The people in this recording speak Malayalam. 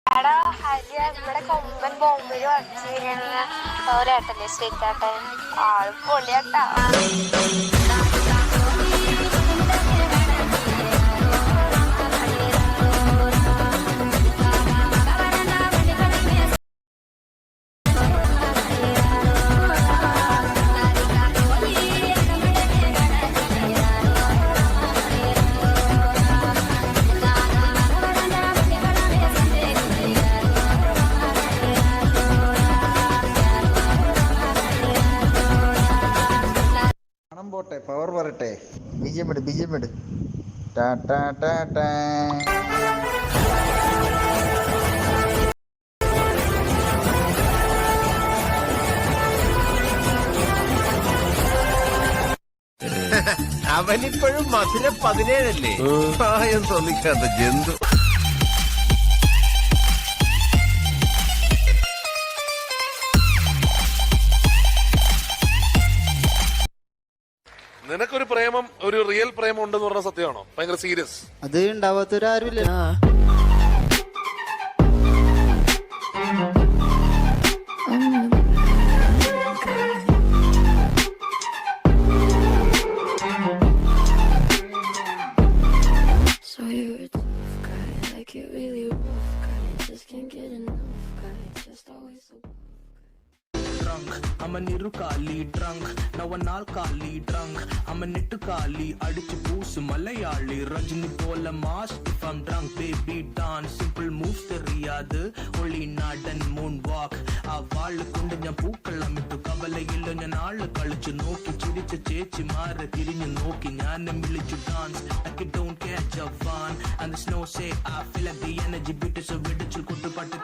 എടാ ഹരിയ ഇവിടെ കൊമ്പൻ ബോംബില് വരച്ച് കഴിഞ്ഞ ഒരേട്ടല്ലേ ശ്രീറ്റാട്ടൻ ആള് പൊളിയാട്ടാ. പണം പോട്ടെ, പവർ വരട്ടെ. ബിജിഎം ഇട്. ടാ ടാ ടാ ടാ. അവനിപ്പോഴും മധുര 17 പ്രായം തോന്നിക്കാത്ത ജന്തു. നിനക്കൊരു പ്രേമം, ഒരു റിയൽ പ്രേമം ഉണ്ടെന്ന് പറഞ്ഞ സത്യമാണോ? ഭയങ്കര സീരിയസ്. അത് ഉണ്ടാവാത്തൊരാരുമില്ല. I'm a nirukali drunk, now an alkali drunk. I'm a nittukali, adichu poosu malayali. Rajini pola mass if I'm drunk, baby dance. Simple moves theriyadu, only nadan moonwalk. ആ വാള് കൊണ്ട് ഞാൻ പൂക്കളമിട്ടു, കവലയില്ല ഞാൻ ആള് കളിച്ചു നോക്കി, ചിരിച്ച ചേച്ചിമാരെ തിരിഞ്ഞു നോക്കി, ഞാൻ വിളിച്ചു dance. I don't catch a fun, and the snow say I feel like the energy beat, so വിടിച്ചു കൊട്ടുപാട്ട്